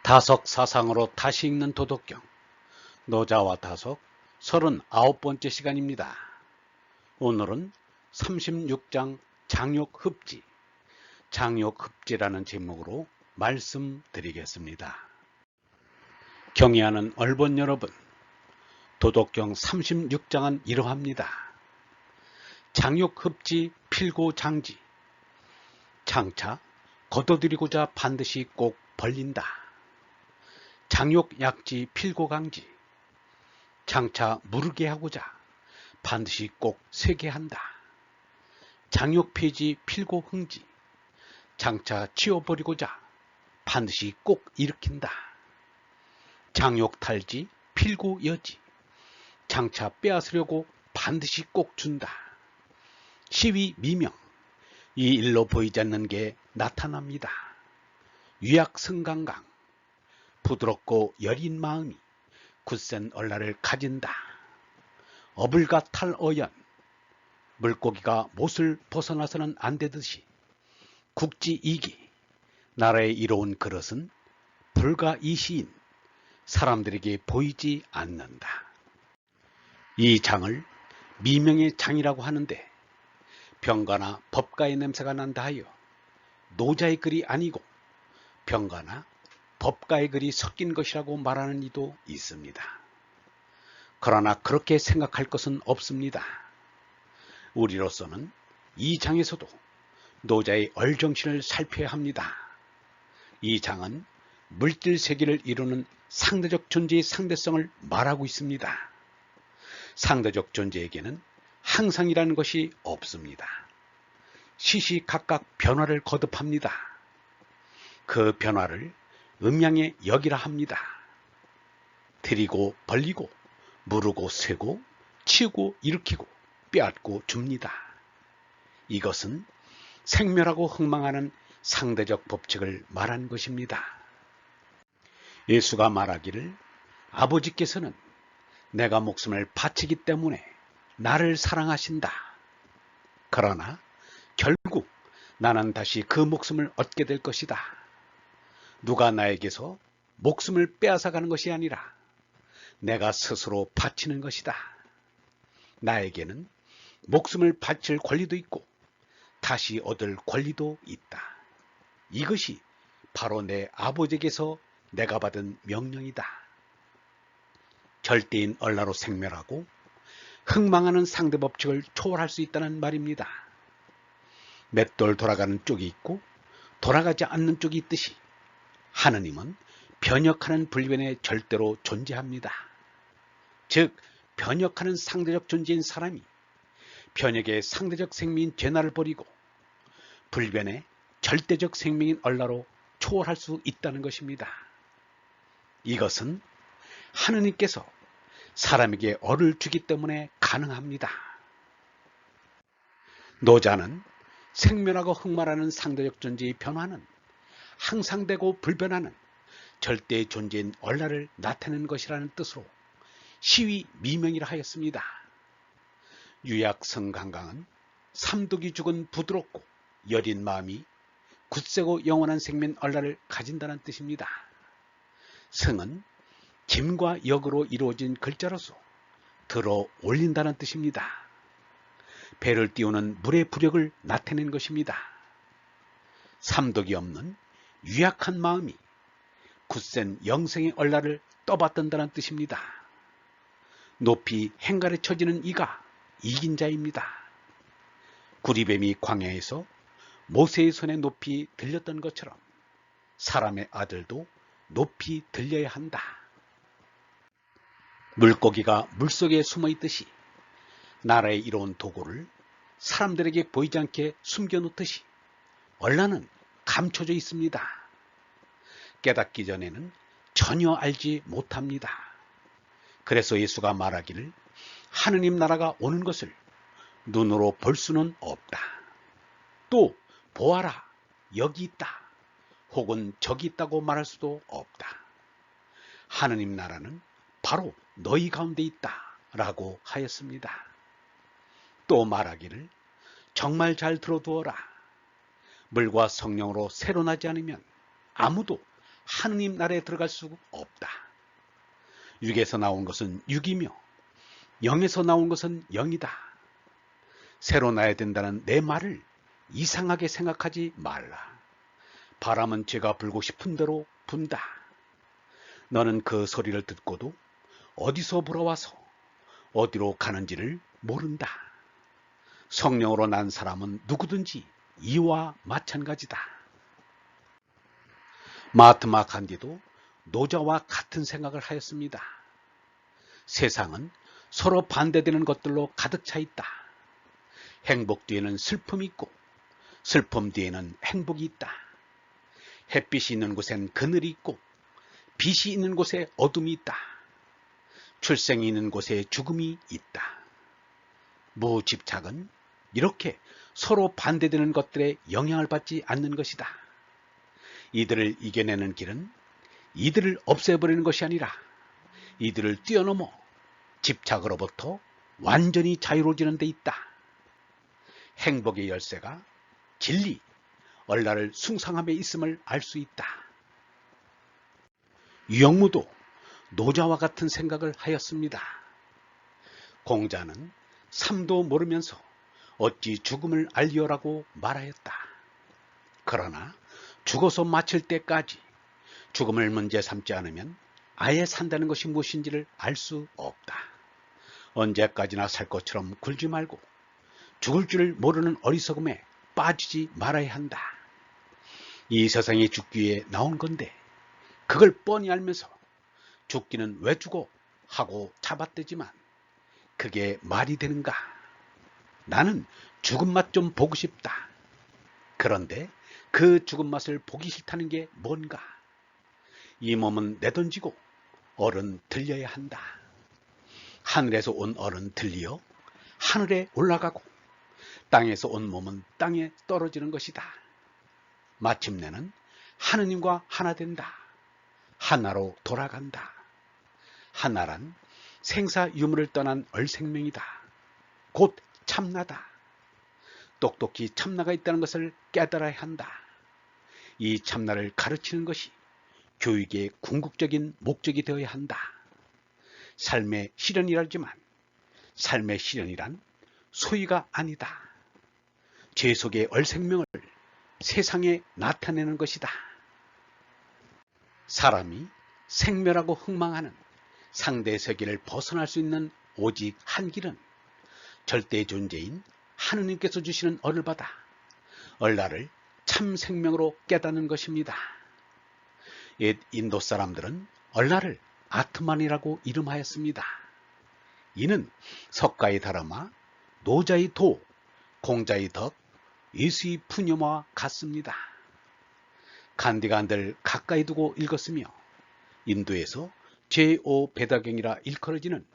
다석 사상으로 다시 읽는 도덕경 노자와 다석 39번째 시간입니다. 오늘은 36장 장욕흡지, 장욕흡지라는 제목으로 말씀드리겠습니다. 경의하는 얼본 여러분, 도덕경 36장은 이러합니다. 장욕흡지 필고장지, 장차 거둬들이고자 반드시 꼭 벌린다. 장욕약지 필고강지, 장차 무르게 하고자 반드시 꼭 세게 한다. 장욕폐지 필고흥지, 장차 치워버리고자 반드시 꼭 일으킨다. 장욕탈지 필고여지, 장차 빼앗으려고 반드시 꼭 준다. 시위 미명, 이 일로 보이지 않는 게 나타납니다. 유약승강강, 부드럽고 여린 마음이 굳센 얼라를 가진다. 어불가탈어연, 물고기가 못을 벗어나서는 안 되듯이 국지이기, 나라에 이로운 그릇은 불가이시인 사람들에게 보이지 않는다. 이 장을 미명의 장이라고 하는데 병가나 법가의 냄새가 난다 하여 노자의 글이 아니고 병가나 법가의 글이 섞인 것이라고 말하는 이도 있습니다. 그러나 그렇게 생각할 것은 없습니다. 우리로서는 이 장에서도 노자의 얼정신을 살펴야 합니다. 이 장은 물질 세계를 이루는 상대적 존재의 상대성을 말하고 있습니다. 상대적 존재에게는 항상이라는 것이 없습니다. 시시각각 변화를 거듭합니다. 그 변화를 음양의 역이라 합니다. 들이고 벌리고 무르고 세고 치우고 일으키고 빼앗고 줍니다. 이것은 생멸하고 흥망하는 상대적 법칙을 말한 것입니다. 예수가 말하기를 아버지께서는 내가 목숨을 바치기 때문에 나를 사랑하신다. 그러나 결국 나는 다시 그 목숨을 얻게 될 것이다. 누가 나에게서 목숨을 빼앗아가는 것이 아니라 내가 스스로 바치는 것이다. 나에게는 목숨을 바칠 권리도 있고 다시 얻을 권리도 있다. 이것이 바로 내 아버지에게서 내가 받은 명령이다. 절대인 얼라로 생멸하고 흥망하는 상대법칙을 초월할 수 있다는 말입니다. 맷돌 돌아가는 쪽이 있고 돌아가지 않는 쪽이 있듯이 하느님은 변혁하는 불변에 절대로 존재합니다. 즉 변혁하는 상대적 존재인 사람이 변혁의 상대적 생명인 죄나를 버리고 불변의 절대적 생명인 얼라로 초월할 수 있다는 것입니다. 이것은 하느님께서 사람에게 얼을 주기 때문에 가능합니다. 노자는 생멸하고 흑말하는 상대적 존재의 변화는 항상되고 불변하는 절대의 존재인 얼라를 나타내는 것이라는 뜻으로 시위 미명이라 하였습니다. 유약성강강은 삼독이 죽은 부드럽고 여린 마음이 굳세고 영원한 생명 얼라를 가진다는 뜻입니다. 성은 김과 역으로 이루어진 글자로서 들어 올린다는 뜻입니다. 배를 띄우는 물의 부력을 나타낸 것입니다. 삼독이 없는 유약한 마음이 굳센 영생의 얼라를 떠받든다는 뜻입니다. 높이 행갈에 처지는 이가 이긴 자입니다. 구리뱀이 광야에서 모세의 손에 높이 들렸던 것처럼 사람의 아들도 높이 들려야 한다. 물고기가 물속에 숨어 있듯이 나라에 이로운 도구를 사람들에게 보이지 않게 숨겨놓듯이 얼라는 감춰져 있습니다. 깨닫기 전에는 전혀 알지 못합니다. 그래서 예수가 말하기를 하느님 나라가 오는 것을 눈으로 볼 수는 없다. 또 보아라 여기 있다. 혹은 저기 있다고 말할 수도 없다. 하느님 나라는 바로 너희 가운데 있다 라고 하였습니다. 또 말하기를 정말 잘 들어두어라. 물과 성령으로 새로 나지 않으면 아무도 하느님 나라에 들어갈 수 없다. 육에서 나온 것은 육이며 영에서 나온 것은 영이다. 새로 나야 된다는 내 말을 이상하게 생각하지 말라. 바람은 죄가 불고 싶은 대로 분다. 너는 그 소리를 듣고도 어디서 불어와서 어디로 가는지를 모른다. 성령으로 난 사람은 누구든지 이와 마찬가지다. 마하트마 간디도 노자와 같은 생각을 하였습니다. 세상은 서로 반대되는 것들로 가득 차 있다. 행복 뒤에는 슬픔이 있고 슬픔 뒤에는 행복이 있다. 햇빛이 있는 곳엔 그늘이 있고 빛이 있는 곳에 어둠이 있다. 출생이 있는 곳에 죽음이 있다. 무집착은 이렇게 서로 반대되는 것들에 영향을 받지 않는 것이다. 이들을 이겨내는 길은 이들을 없애버리는 것이 아니라 이들을 뛰어넘어 집착으로부터 완전히 자유로워지는 데 있다. 행복의 열쇠가 진리, 얼라를 숭상함에 있음을 알 수 있다. 유영무도 노자와 같은 생각을 하였습니다. 공자는 삶도 모르면서 어찌 죽음을 알리오라고 말하였다. 그러나 죽어서 마칠 때까지 죽음을 문제 삼지 않으면 아예 산다는 것이 무엇인지를 알 수 없다. 언제까지나 살 것처럼 굴지 말고 죽을 줄 모르는 어리석음에 빠지지 말아야 한다. 이 세상에 죽기 위해 나온 건데 그걸 뻔히 알면서 죽기는 왜 죽어 하고 잡아떼지만 그게 말이 되는가? 나는 죽은 맛 좀 보고 싶다. 그런데 그 죽은 맛을 보기 싫다는 게 뭔가? 이 몸은 내던지고 얼은 들려야 한다. 하늘에서 온 얼은 들리어 하늘에 올라가고 땅에서 온 몸은 땅에 떨어지는 것이다. 마침내는 하느님과 하나 된다. 하나로 돌아간다. 하나란 생사 유무를 떠난 얼생명이다. 곧 참나다. 똑똑히 참나가 있다는 것을 깨달아야 한다. 이 참나를 가르치는 것이 교육의 궁극적인 목적이 되어야 한다. 삶의 실현이라지만 삶의 실현이란 소위가 아니다. 죄 속의 얼생명을 세상에 나타내는 것이다. 사람이 생멸하고 흥망하는 상대 세계를 벗어날 수 있는 오직 한 길은 절대 존재인 하느님께서 주시는 얼을 받아 얼라를 참 생명으로 깨닫는 것입니다. 옛 인도 사람들은 얼라를 아트만이라고 이름하였습니다. 이는 석가의 다르마, 노자의 도, 공자의 덕, 예수의 푸념과 같습니다. 간디가 한들 가까이 두고 읽었으며 인도에서 제5 베다경이라 일컬어지는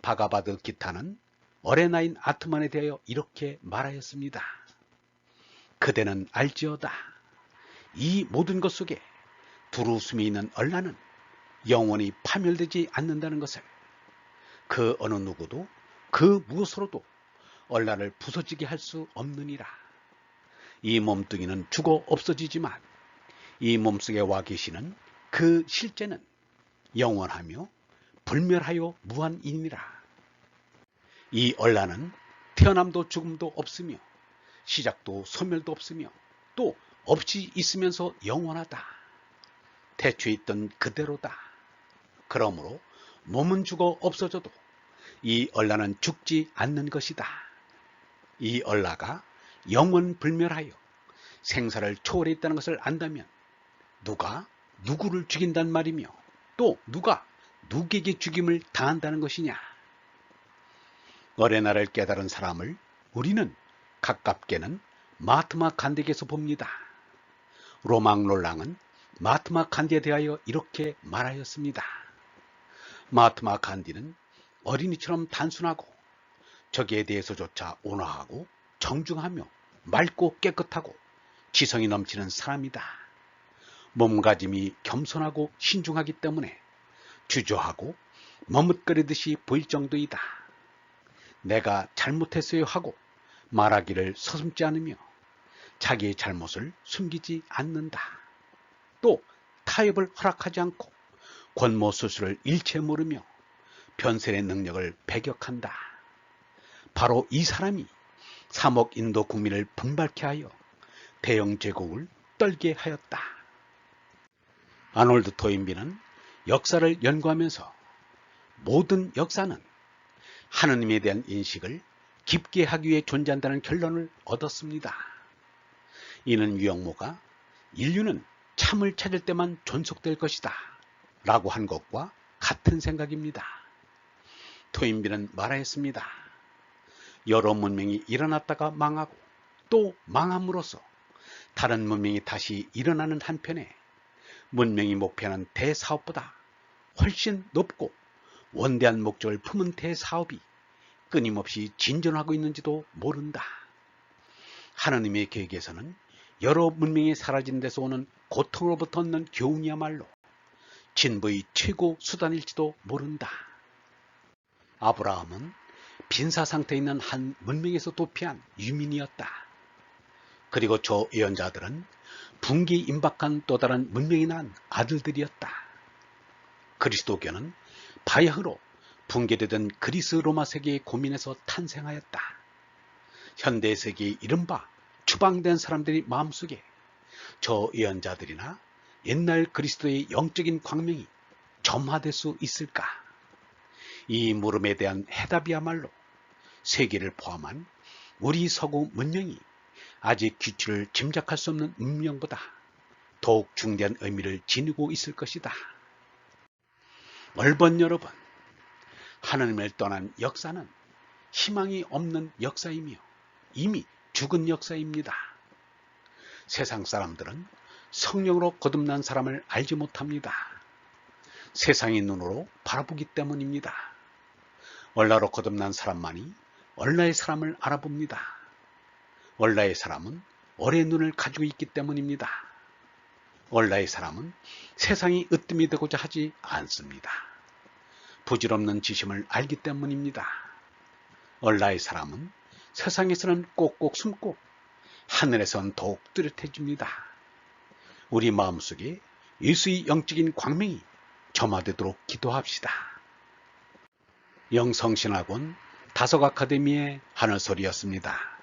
바가바드 기타는 어레나인 아트만에 대하여 이렇게 말하였습니다. 그대는 알지어다. 이 모든 것 속에 두루 숨이 있는 얼라는 영원히 파멸되지 않는다는 것을, 그 어느 누구도 그 무엇으로도 얼라를 부서지게 할 수 없느니라. 이 몸뚱이는 죽어 없어지지만 이 몸속에 와 계시는 그 실제는 영원하며 불멸하여 무한이니라. 이 얼라는 태어남도 죽음도 없으며 시작도 소멸도 없으며 또 없이 있으면서 영원하다. 태초에 있던 그대로다. 그러므로 몸은 죽어 없어져도 이 얼라는 죽지 않는 것이다. 이 얼라가 영원 불멸하여 생사를 초월해 있다는 것을 안다면 누가 누구를 죽인단 말이며 또 누가 누구에게 죽임을 당한다는 것이냐. 어레나를 깨달은 사람을 우리는 가깝게는 마하트마 간디에게서 봅니다. 로망롤랑은 마하트마 간디에 대하여 이렇게 말하였습니다. 마하트마 간디는 어린이처럼 단순하고 저기에 대해서조차 온화하고 정중하며 맑고 깨끗하고 지성이 넘치는 사람이다. 몸가짐이 겸손하고 신중하기 때문에 주저하고 머뭇거리듯이 보일 정도이다. 내가 잘못했어요 하고 말하기를 서슴지 않으며 자기의 잘못을 숨기지 않는다. 또 타협을 허락하지 않고 권모 수술을 일체 모르며 변셀의 능력을 배격한다. 바로 이 사람이 3억 인도 국민을 분발케 하여 대영 제국을 떨게 하였다. 아놀드 토인비는 역사를 연구하면서 모든 역사는 하느님에 대한 인식을 깊게 하기 위해 존재한다는 결론을 얻었습니다. 이는 유영모가 인류는 참을 찾을 때만 존속될 것이다 라고 한 것과 같은 생각입니다. 토인비는 말하였습니다. 여러 문명이 일어났다가 망하고 또 망함으로써 다른 문명이 다시 일어나는 한편에 문명이 목표하는 대사업보다 훨씬 높고 원대한 목적을 품은 대사업이 끊임없이 진전하고 있는지도 모른다. 하느님의 계획에서는 여러 문명이 사라진 데서 오는 고통으로부터 얻는 교훈이야말로 진보의 최고 수단일지도 모른다. 아브라함은 빈사 상태에 있는 한 문명에서 도피한 유민이었다. 그리고 저 예언자들은 붕괴에 임박한 또 다른 문명이 낳은 아들들이었다. 그리스도교는 바야흐로 붕괴되던 그리스 로마 세계의 고민에서 탄생하였다. 현대 세계의 이른바 추방된 사람들의 마음속에 저 예언자들이나 옛날 그리스도의 영적인 광명이 점화될 수 있을까? 이 물음에 대한 해답이야말로 세계를 포함한 우리 서구 문명이 아직 규칙을 짐작할 수 없는 문명보다 더욱 중대한 의미를 지니고 있을 것이다. 얼번 여러분, 하나님을 떠난 역사는 희망이 없는 역사이며 이미 죽은 역사입니다. 세상 사람들은 성령으로 거듭난 사람을 알지 못합니다. 세상의 눈으로 바라보기 때문입니다. 얼라로 거듭난 사람만이 얼라의 사람을 알아봅니다. 얼라의 사람은 얼의 눈을 가지고 있기 때문입니다. 얼라의 사람은 세상이 으뜸이 되고자 하지 않습니다. 부질없는 지심을 알기 때문입니다. 얼라의 사람은 세상에서는 꼭꼭 숨고 하늘에선 더욱 뚜렷해집니다. 우리 마음속에 예수의 영적인 광명이 점화되도록 기도합시다. 영성신학원 다속 아카데미의 하늘소리였습니다.